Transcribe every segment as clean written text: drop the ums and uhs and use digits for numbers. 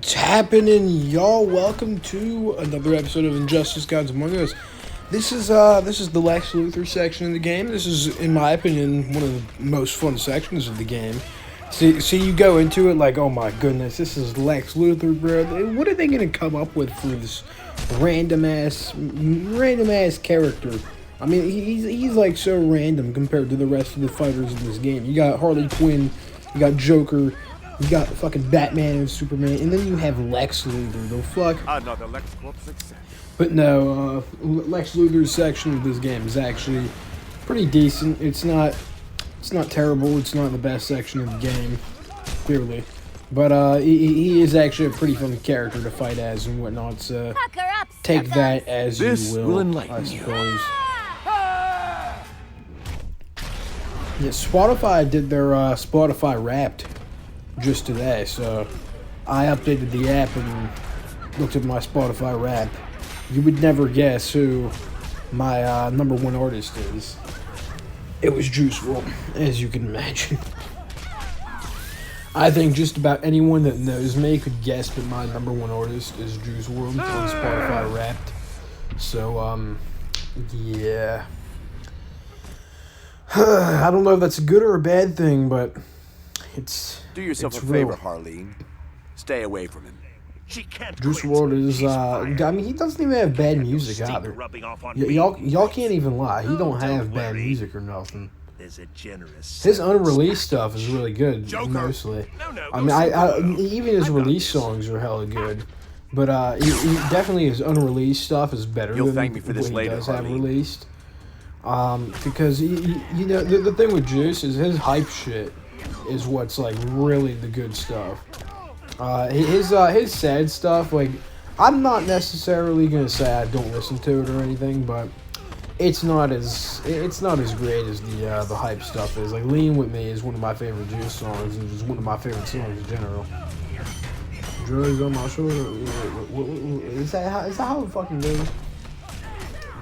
What's happening, y'all? Welcome to another episode of Injustice Gods Among Us. This is the Lex Luthor section of the game. This is, in my opinion, one of the most fun sections of the game. See, you go into it like, oh my goodness, this is Lex Luthor, bro. What are they gonna come up with for this random ass character? I mean, he's like so random compared to the rest of the fighters in this game. You got Harley Quinn, you got Joker. You got fucking Batman and Superman, and then you have Lex Luthor. The fuck? Another LexCorp success. But no, Lex Luthor's section of this game is actually pretty decent. It's not terrible. It's not the best section of the game, clearly. But he is actually a pretty fun character to fight as and whatnot. So take that as This you will will, enlighten I you. suppose. Yeah, Spotify did their Spotify Wrapped just today, so I updated the app and looked at my Spotify rap. You would never guess who my number one artist is. It was Juice WRLD, as you can imagine. I think just about anyone that knows me could guess that my number one artist is Juice WRLD on Spotify Wrapped. So, yeah. I don't know if that's a good or a bad thing, but Do yourself it's a favor, real. Harleen. Stay away from him. She can't Juice quit. WRLD is, She's fired. I mean, he doesn't even have bad music Stink either. rubbing off on Y'all can't even lie. He don't have Don't bad worry. music or nothing. There's a generous. His sense. unreleased stuff is really good, Joker. mostly. No, I go mean, see the even his I got release this. songs are hella good. But he definitely his unreleased stuff is better You'll than thank me for this what he later, does have Harleen. released. Because you know the thing with Juice is his hype shit is what's like really the good stuff. His sad stuff, like, I'm not necessarily gonna say I don't listen to it or anything, but it's not as great as the hype stuff is. Like, Lean With Me is one of my favorite Juice songs, and just one of my favorite songs in general. Drugs on my shoulder. Is that how it fucking goes?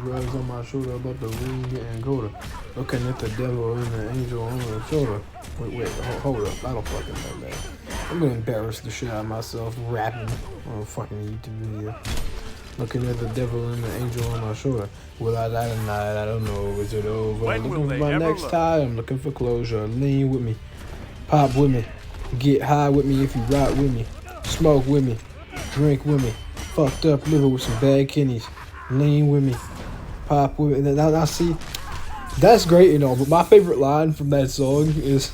Drugs on my shoulder, about the ring getting colder. Looking at the devil and the angel on the shoulder. Wait, hold up. I don't fucking know that. I'm gonna embarrass the shit out of myself rapping on a fucking YouTube video. Looking at the devil and the angel on my shoulder. Will I die tonight? I don't know. Is it over? When will Looking for they my ever next learn? tie. I'm looking for closure. Lean with me. Pop with me. Get high with me if you ride with me. Smoke with me. Drink with me. Fucked up liver with some bad kidneys. Lean with me. Pop with me. Now see, that's great and all, but my favorite line from that song is,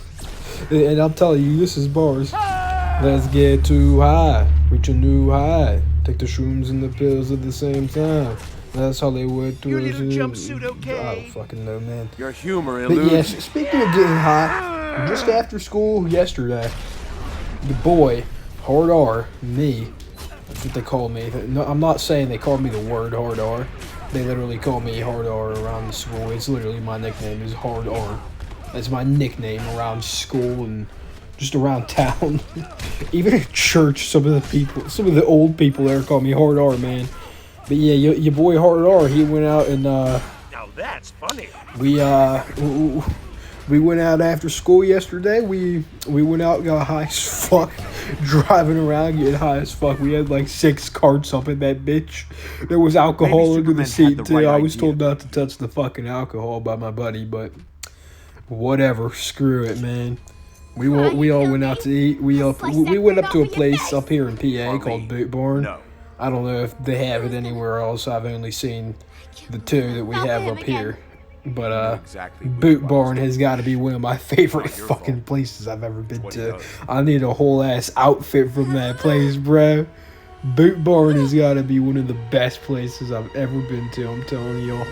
and I'm telling you, this is bars. Let's get too high, reach a new high. Take the shrooms and the pills at the same time. That's Hollywood. Your little jumpsuit okay? I don't fucking know, man. Your humor But eludes yes, me. speaking of getting high, just after school yesterday, the boy, Hard R, me, that's what they call me. No, I'm not saying they call me the word Hard R. They literally call me Hard R around the school. It's literally my nickname is Hard R. That's my nickname around school and just around town. Even at church, some of the old people there call me Hard R, man. But yeah, your boy Hard R, he went out and Now that's funny. we went out after school yesterday. We went out, got high as fuck, driving around getting high as fuck. We had like 6 carts up in that bitch. There was alcohol Maybe under the Superman had seat the too. right I was idea. told not to touch the fucking alcohol by my buddy, but whatever. Screw it, man. We all went out to eat. We went up to a place up here in PA called Boot Barn. No. I don't know if they have it anywhere else. I've only seen the 2 that we have up here. But Exactly which Boot one Barn is has got to be one of my favorite Not your fucking fault. places I've ever been What he to. does. I need a whole ass outfit from that place, bro. Boot Barn has got to be one of the best places I've ever been to. I'm telling y'all.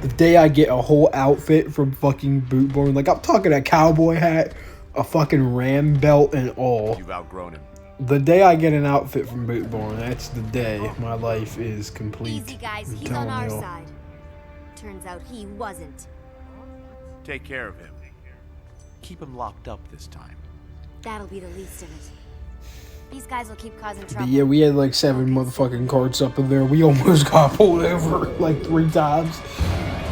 The day I get a whole outfit from fucking Boot Barn, like I'm talking a cowboy hat, a fucking ram belt, and all. You've outgrown him. The day I get an outfit from Boot Barn, that's the day my life is complete. Easy, guys. I'm He's telling on our y'all. side. Turns out he wasn't. Take care of him. Keep him locked up this time. That'll be the least of it. These guys will keep causing But trouble. yeah, we had like 7 motherfucking carts up in there. We almost got pulled over like 3 times.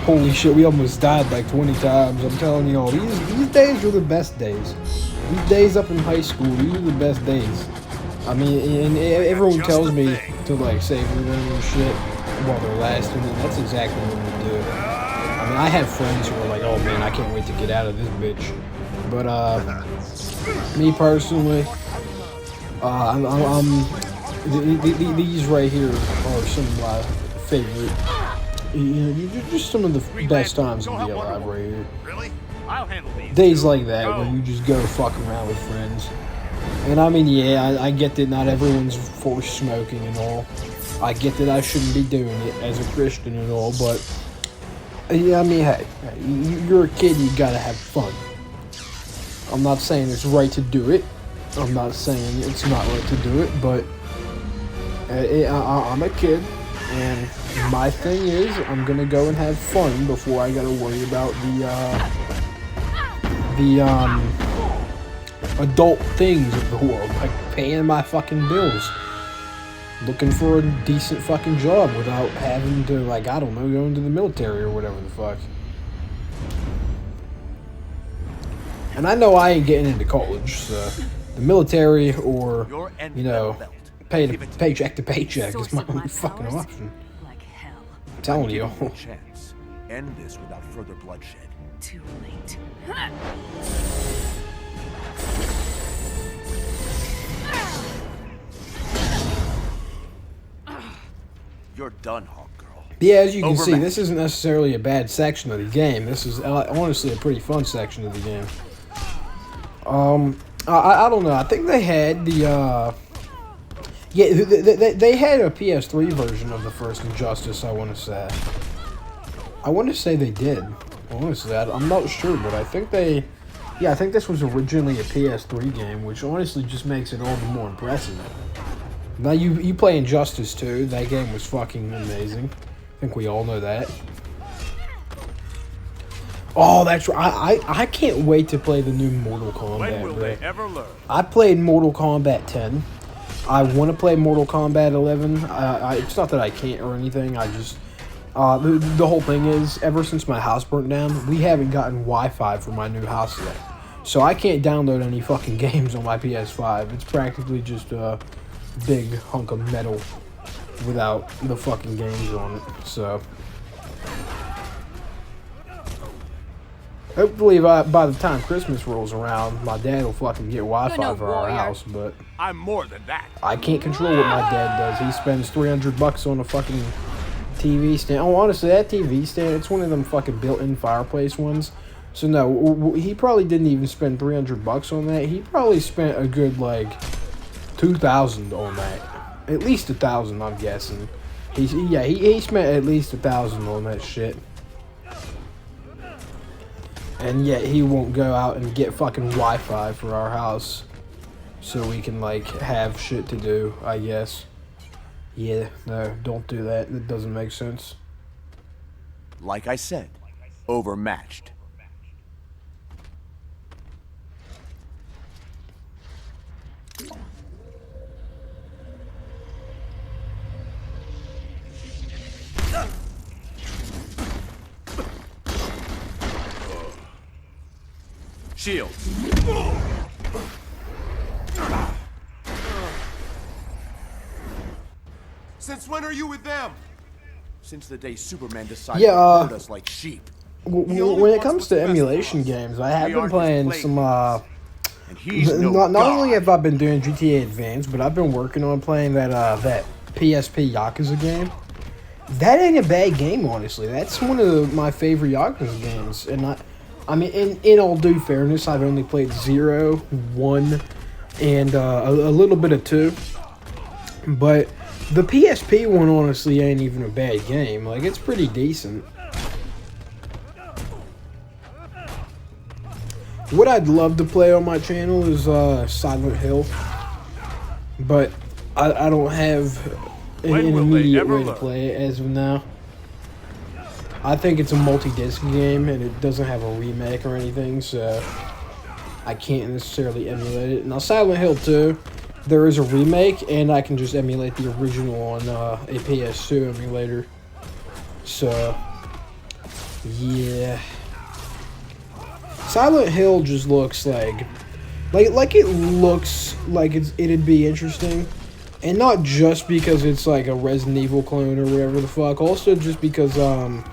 Holy shit, we almost died like 20 times. I'm telling y'all, these days are the best days. These days up in high school, these are the best days. I mean, and everyone tells me to like savor them and shit while they're lasting, and that's exactly what we do. I mean, I have friends who are like, "Oh man, I can't wait to get out of this bitch," but me personally, these right here are some of my favorite. Just some of the best times to be alive right here. Really? I'll handle these. Days like that where you just go fuck around with friends. And I mean, yeah, I get that not everyone's for smoking and all. I get that I shouldn't be doing it as a Christian and all, but yeah, I mean, hey, you're a kid, you gotta have fun. I'm not saying it's right to do it. I'm not saying it's not right to do it, but I'm a kid, and my thing is, I'm gonna go and have fun before I gotta worry about the adult things of the world, like paying my fucking bills, looking for a decent fucking job without having to, like, I don't know, go into the military or whatever the fuck. And I know I ain't getting into college, so the military or, you know, paycheck to paycheck is my only fucking option. Like hell. I'm telling you. Chance. End this without further bloodshed. Too late. You're done, Hawk Girl. Yeah, as you can see, Overmatched. this isn't necessarily a bad section of the game. This is honestly a pretty fun section of the game. I don't know. I think they had the yeah, they had a PS3 version of the first Injustice. I want to say they did. Honestly, I'm not sure, but I think they. Yeah, I think this was originally a PS3 game, which honestly just makes it all the more impressive. Now you play Injustice 2. That game was fucking amazing. I think we all know that. Oh, that's right. I can't wait to play the new Mortal Kombat. When will bro. they ever learn? I played Mortal Kombat 10. I want to play Mortal Kombat 11. It's not that I can't or anything. I just the whole thing is, ever since my house burnt down, we haven't gotten Wi-Fi for my new house yet. So I can't download any fucking games on my PS5. It's practically just a big hunk of metal without the fucking games on it. So hopefully by the time Christmas rolls around, my dad will fucking get Wi-Fi You're no for our warrior. house, but I'm more than that. I can't control what my dad does. He spends $300 on a fucking TV stand. Oh, honestly, that TV stand, it's one of them fucking built-in fireplace ones. So no, he probably didn't even spend $300 on that. He probably spent a good, like, $2,000 on that. At least $1,000, I'm guessing. He spent at least $1,000 on that shit. And yet he won't go out and get fucking Wi-Fi for our house so we can, like, have shit to do, I guess. Yeah, no, don't do that. That doesn't make sense. Like I said, overmatched. Shield. Since when are you with them? Since the day Superman decided Yeah, to herd us like sheep. When it comes to emulation games, I have been playing some, And he's no not only have I been doing GTA Advance, but I've been working on playing that PSP Yakuza game. That ain't a bad game, honestly. That's one of my favorite Yakuza games. And I mean, in all due fairness, I've only played 0, 1, and a little bit of 2. But the PSP one, honestly, ain't even a bad game. Like, it's pretty decent. What I'd love to play on my channel is Silent Hill. But I don't have an immediate way to play it as of now. I think it's a multi-disc game, and it doesn't have a remake or anything, so I can't necessarily emulate it. Now, Silent Hill 2, there is a remake, and I can just emulate the original on a PS2 emulator. So, yeah. Silent Hill just looks like Like it looks like it'd be interesting, and not just because it's like a Resident Evil clone or whatever the fuck. Also, just because like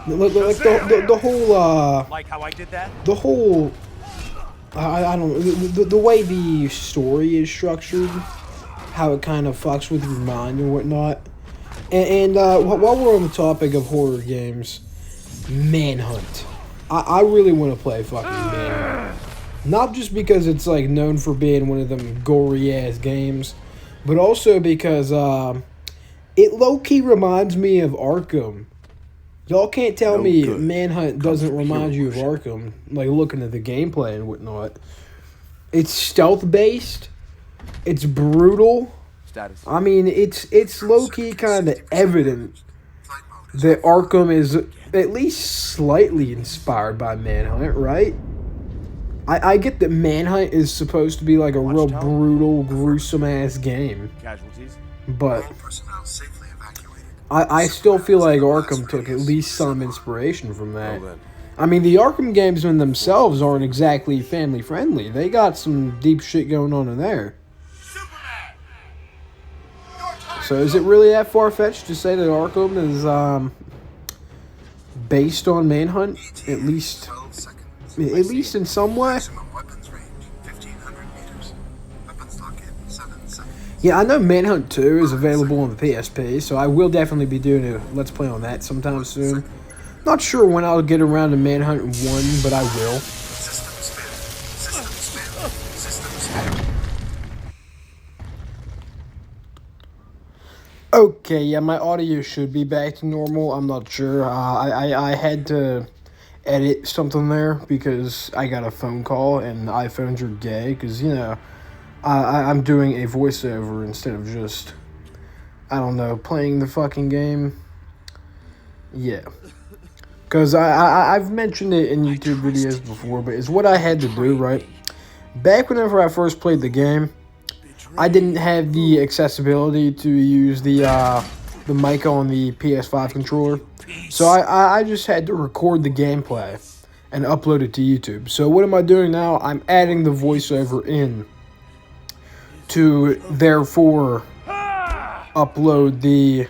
the whole Like how I did that? the whole I don't know the way the story is structured, how it kind of fucks with your mind and whatnot. And while we're on the topic of horror games, Manhunt. I really want to play fucking Manhunt. Not just because it's like known for being one of them gory ass games, but also because it low key reminds me of Arkham. Y'all can't tell No me good Manhunt doesn't from remind you of pure Arkham. Like looking at the gameplay and whatnot. It's stealth based. It's brutal. Status. I mean, it's low key kind of evident that Arkham is at least slightly inspired by Manhunt, right? I get that Manhunt is supposed to be like a real Watchtower? brutal, gruesome ass game, Casualties. but Personnel safely evacuated. I still feel like Arkham took at least some inspiration from that. Well then. I mean, the Arkham games in themselves aren't exactly family friendly. They got some deep shit going on in there. So is it really that far-fetched to say that Arkham is based on Manhunt? At least 12 seconds. in some way? Maximum weapons range 1,500 meters. Weapons lock in 7 seconds. Yeah, I know Manhunt 2 is available on the PSP, so I will definitely be doing a Let's Play on that sometime soon. Not sure when I'll get around to Manhunt 1, but I will. Systems failed. Systems failed. Systems failed. Okay, yeah, my audio should be back to normal. I'm not sure. I had to edit something there because I got a phone call and iPhones are gay because, you know, I'm doing a voiceover instead of just, I don't know, playing the fucking game. Yeah. Because I've mentioned it in YouTube videos before, but it's what I had to do, right? Back whenever I first played the game, I didn't have the accessibility to use the mic on the PS5 controller. So I just had to record the gameplay and upload it to YouTube. So what am I doing now? I'm adding the voiceover in to therefore upload the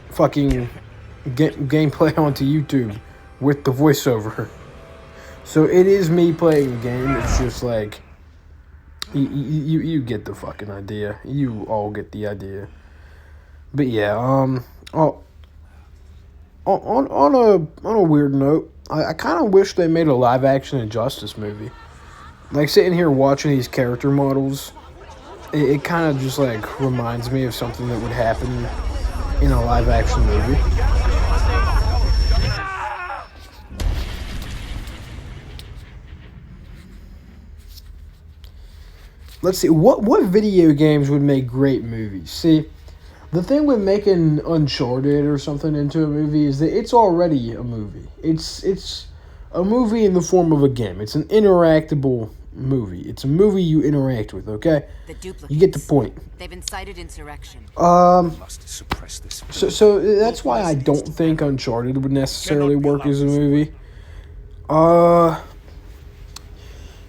fucking gameplay onto YouTube with the voiceover. So it is me playing the game. It's just like you get the fucking idea. You all get the idea. But yeah, on a weird note, I kind of wish they made a live action Injustice movie. Like sitting here watching these character models, it kind of just like reminds me of something that would happen in a live action movie. Let's see, what video games would make great movies? See, the thing with making Uncharted or something into a movie is that it's already a movie. It's a movie in the form of a game. It's an interactable movie. It's a movie you interact with, okay? The duplicates. You get the point. They've incited insurrection. Must suppress this. So that's why I don't think Uncharted would necessarily work as a movie.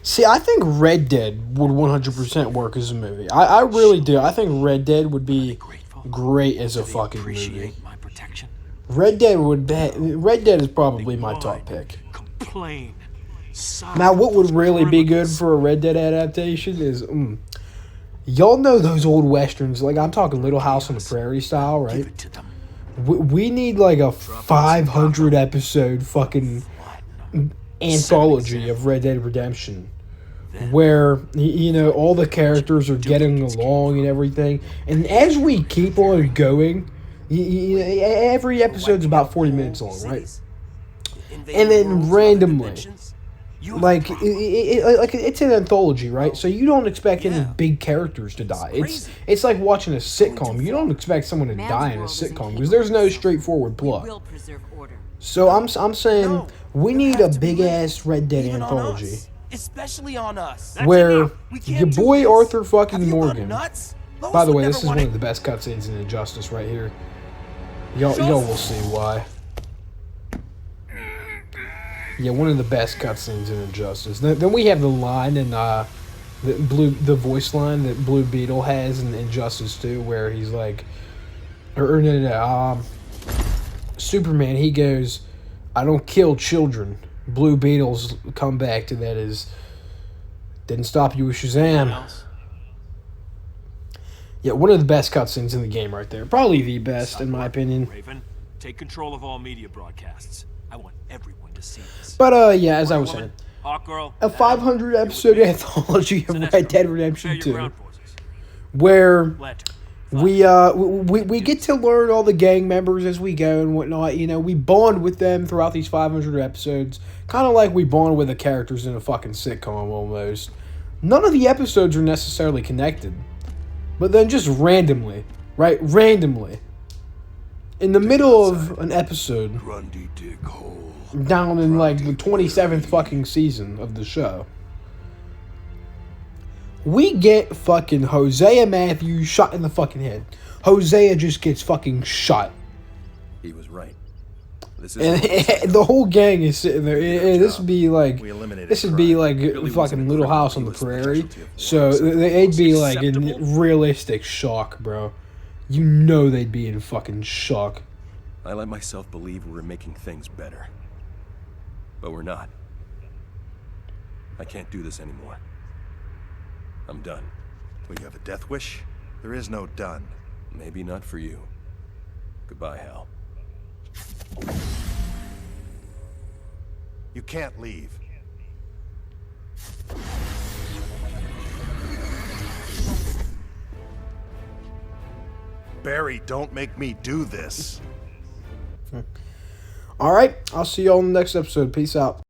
See, I think Red Dead would 100% work as a movie. I really do. I think Red Dead would be great as a fucking movie. My protection. Red Dead is probably my top pick. Complain. Now, what would really be good for a Red Dead adaptation is, y'all know those old westerns, like I'm talking Little House on the Prairie style, right? Give it to them. We need like a 500 episode fucking anthology of Red Dead Redemption, where you know all the characters are getting along and everything, and as we keep on going, every episode's about 40 minutes long, right? And then randomly, like it's an anthology, right? So you don't expect any big characters to die. It's like watching a sitcom. You don't expect someone to die in a sitcom because there's no straightforward plot. Will preserve order. So I'm saying we need a big ass Red Dead anthology Especially on us. where We can't your do boy this. Arthur Have fucking you gone Morgan. nuts? Lois By the would way, never this is wanna- one of the best cutscenes in Injustice right here. Y'all will see why. Yeah, one of the best cutscenes in Injustice. Then we have the line in the voice line that Blue Beetle has in Injustice 2, where he's like, Superman, he goes, "I don't kill children." Blue Beetle's comeback to that is, "Didn't stop you with Anyone Shazam." else? Yeah, one of the best cutscenes in the game right there. Probably the best, in my opinion. Raven, take control of all media broadcasts. I want everyone to see this. But, yeah, as I was Wonder saying, Woman, Hawkgirl, a 500 episode anthology of Sinestro, Red Dead prepare Redemption your 2, ground forces. where Lantern, we get to learn all the gang members as we go and whatnot. You know, we bond with them throughout these 500 episodes, kind of like we bond with the characters in a fucking sitcom almost. None of the episodes are necessarily connected, but then just randomly, right? Randomly, in the middle of an episode, Grundy dig hole. down in like the 27th fucking season of the show, we get fucking Hosea Matthews shot in the fucking head. Hosea just gets fucking shot. He was right. This And is the whole gang is sitting there. This would be like, We eliminated this would be crime. like Billy was fucking an Little incredible House on the U.S. Prairie. casualty of war. So Acceptable. they'd be like in Acceptable. realistic shock, bro. You know they'd be in fucking shock. I let myself believe we were making things better. But we're not. I can't do this anymore. I'm done. We have a death wish? There is no done. Maybe not for you. Goodbye, Hal. You can't leave. Barry, don't make me do this. All right, I'll see you all in the next episode. Peace out.